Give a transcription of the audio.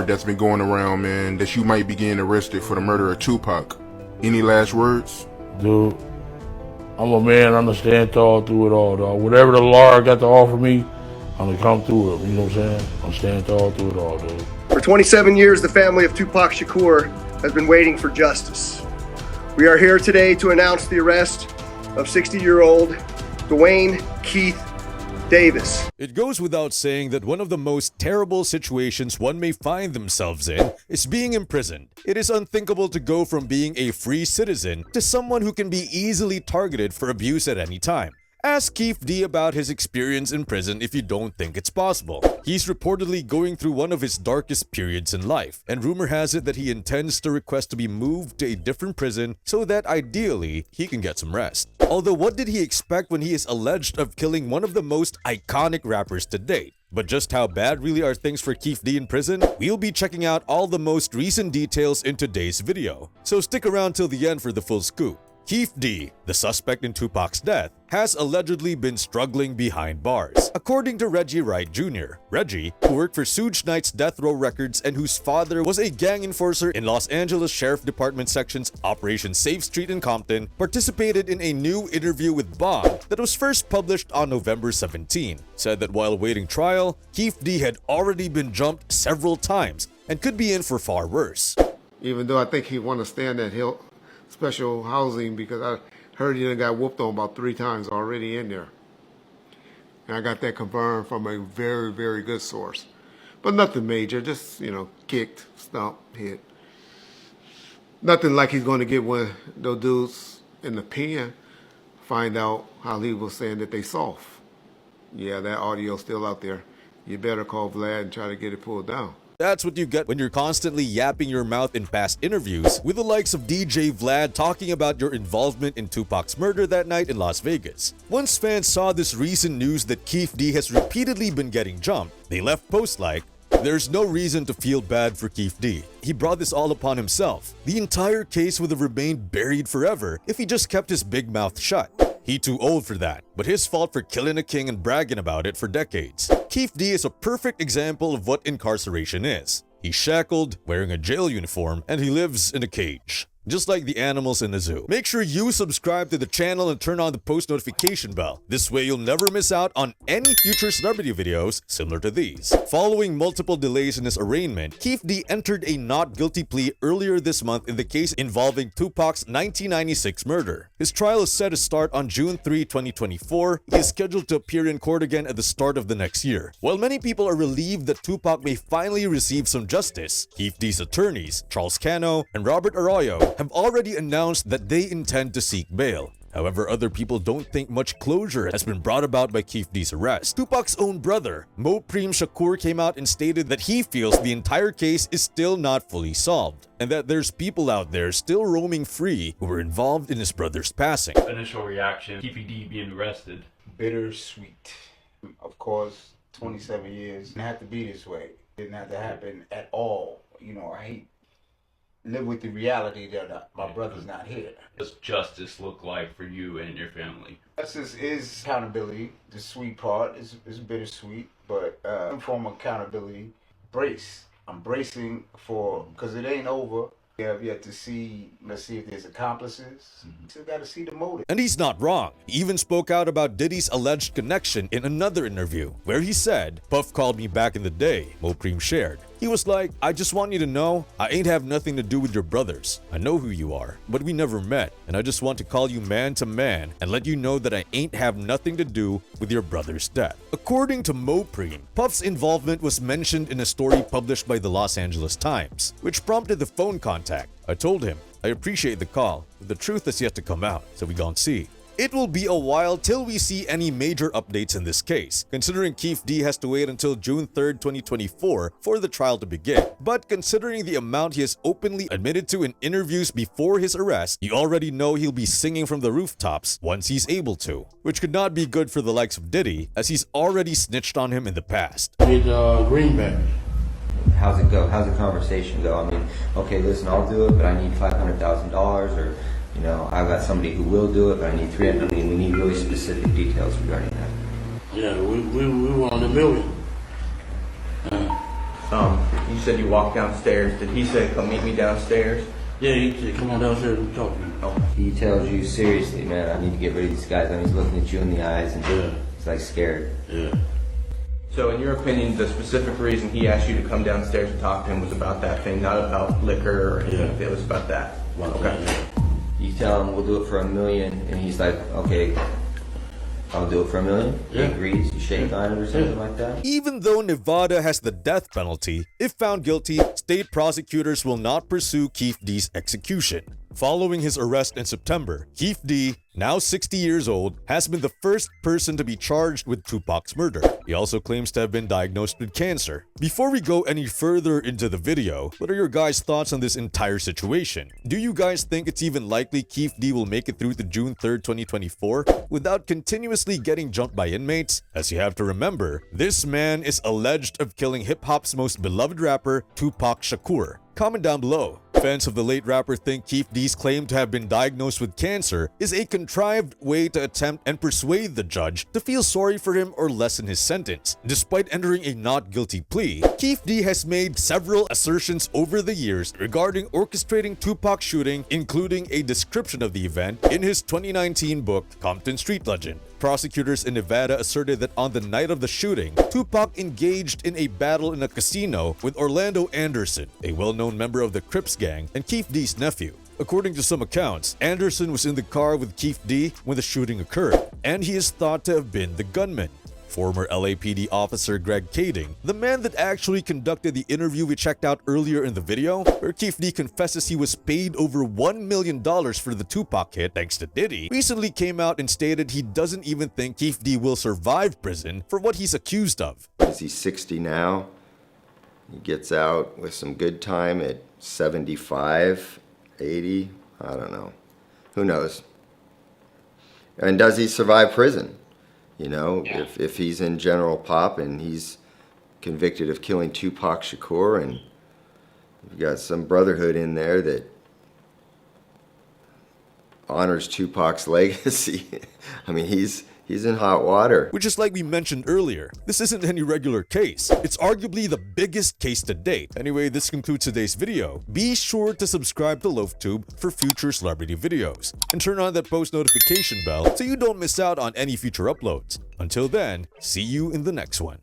word that's been going around, man, that you might be getting arrested for the murder of Tupac. Any last words? Dude, I'm a man, I'm gonna stand tall through it all, dog. Whatever the law got to offer me, I'm gonna come through it, you know what I'm saying? I'm standing tall through it all, dude. For 27 years, the family of Tupac Shakur has been waiting for justice. We are here today to announce the arrest of 60-year-old Dwayne Keith Davis. It goes without saying that one of the most terrible situations one may find themselves in is being imprisoned. It is unthinkable to go from being a free citizen to someone who can be easily targeted for abuse at any time. Ask Keefe D about his experience in prison if you don't think it's possible. He's reportedly going through one of his darkest periods in life, and rumor has it that he intends to request to be moved to a different prison so that ideally he can get some rest. Although what did he expect when he is alleged of killing one of the most iconic rappers to date? But just how bad really are things for Keefe D in prison? We'll be checking out all the most recent details in today's video, so stick around till the end for the full scoop. Keefe D, the suspect in Tupac's death, has allegedly been struggling behind bars. According to Reggie Wright Jr., Reggie, who worked for Suge Knight's Death Row Records and whose father was a gang enforcer in Los Angeles Sheriff Department Section's Operation Safe Street in Compton, participated in a new interview with Bond that was first published on November 17. Said that while awaiting trial, Keefe D had already been jumped several times and could be in for far worse. Even though I think he want to stay in that special housing, because I heard he done got whooped on about 3 times already in there. And I got that confirmed from a very, very good source. But nothing major, just, you know, kicked, stomped, hit. Nothing like he's going to get one of those dudes in the pen, find out how he was saying that they soft. Yeah, that audio's still out there. You better call Vlad and try to get it pulled down. That's what you get when you're constantly yapping your mouth in past interviews with the likes of DJ Vlad talking about your involvement in Tupac's murder that night in Las Vegas. Once fans saw this recent news that Keefe D has repeatedly been getting jumped, they left posts like, "There's no reason to feel bad for Keefe D. He brought this all upon himself. The entire case would have remained buried forever if he just kept his big mouth shut. He too old for that, but his fault for killing a king and bragging about it for decades." Keefe D is a perfect example of what incarceration is. He's shackled, wearing a jail uniform, and he lives in a cage. Just like the animals in the zoo. Make sure you subscribe to the channel and turn on the post notification bell. This way you'll never miss out on any future celebrity videos similar to these. Following multiple delays in his arraignment, Keefe D entered a not guilty plea earlier this month in the case involving Tupac's 1996 murder. His trial is set to start on June 3, 2024. He is scheduled to appear in court again at the start of the next year. While many people are relieved that Tupac may finally receive some justice, Keefe D's attorneys, Charles Cano and Robert Arroyo, have already announced that they intend to seek bail. However, other people don't think much closure has been brought about by Keefe D's arrest. Tupac's own brother, Mopreme Shakur, came out and stated that he feels the entire case is still not fully solved, and that there's people out there still roaming free who were involved in his brother's passing. Initial reaction, Keefe D being arrested. Bittersweet. Of course, 27 years. It didn't have to be this way. It didn't have to happen at all. You know, I hate live with the reality that my brother's not here. What does justice look like for you and your family? Justice is accountability. The sweet part is bittersweet, but some form of accountability. Brace. I'm bracing for, because it ain't over. We have yet to see, let's see if there's accomplices. Still got to see the motive. And he's not wrong. He even spoke out about Diddy's alleged connection in another interview, where he said, "Puff called me back in the day," Mopreme shared. He was like, "I just want you to know, I ain't have nothing to do with your brothers. I know who you are, but we never met. And I just want to call you man to man and let you know that I ain't have nothing to do with your brother's death." According to Mopreme, Puff's involvement was mentioned in a story published by the Los Angeles Times, which prompted the phone contact. "I told him, I appreciate the call, but the truth is yet to come out, so we gon' see." It will be a while till we see any major updates in this case, considering Keefe D has to wait until June 3rd, 2024 for the trial to begin. But considering the amount he has openly admitted to in interviews before his arrest, you already know he'll be singing from the rooftops once he's able to, which could not be good for the likes of Diddy, as he's already snitched on him in the past. With Greenback. How's it go? How's the conversation go? I mean, okay, listen, I'll do it, but I need $500,000, or, you know, I've got somebody who will do it, but I need 300. I mean, we need really specific details regarding that. Yeah, we want $1 million. You You said you walked downstairs. Did he say, come meet me downstairs? Yeah, he said, come on downstairs and talk to me. Oh. He tells you, seriously, man, I need to get rid of these guys. I mean, he's looking at you in the eyes and Yeah. he's like scared. Yeah. So in your opinion, the specific reason he asked you to come downstairs and talk to him was about that thing, not about liquor or anything. Yeah. It was about that. Well, Okay. yeah. You tell him we'll do it for $1 million, and he's like, okay, I'll do it for $1 million. Yeah. He agrees. You shake on it or something like that. Even though Nevada has the death penalty, if found guilty, state prosecutors will not pursue Keefe D's execution. Following his arrest in September, Keefe D, now 60 years old, has been the first person to be charged with Tupac's murder. He also claims to have been diagnosed with cancer. Before we go any further into the video, what are your guys' thoughts on this entire situation? Do you guys think it's even likely Keefe D will make it through to June 3rd, 2024 without continuously getting jumped by inmates? As you have to remember, this man is alleged of killing hip-hop's most beloved rapper, Tupac Shakur. Comment down below. Fans of the late rapper think Keefe D's claim to have been diagnosed with cancer is a contrived way to attempt and persuade the judge to feel sorry for him or lessen his sentence. Despite entering a not guilty plea, Keefe D has made several assertions over the years regarding orchestrating Tupac's shooting, including a description of the event in his 2019 book, Compton Street Legend. Prosecutors in Nevada asserted that on the night of the shooting, Tupac engaged in a battle in a casino with Orlando Anderson, a well-known member of the Crips gang and Keefe D's nephew. According to some accounts, Anderson was in the car with Keefe D when the shooting occurred, and he is thought to have been the gunman. Former LAPD officer Greg Kading, the man that actually conducted the interview we checked out earlier in the video, where Keefe D confesses he was paid over $1 million for the Tupac hit thanks to Diddy, recently came out and stated he doesn't even think Keefe D will survive prison for what he's accused of. Is he 60 now? He gets out with some good time at 75, 80, I don't know. Who knows? And does he survive prison? You know, if he's in general pop and he's convicted of killing Tupac Shakur, and you've got some brotherhood in there that honors Tupac's legacy. I mean, he's in hot water. Which is like we mentioned earlier, this isn't any regular case. It's arguably the biggest case to date. Anyway, this concludes today's video. Be sure to subscribe to LoafTube for future celebrity videos, and turn on that post notification bell so you don't miss out on any future uploads. Until then, see you in the next one.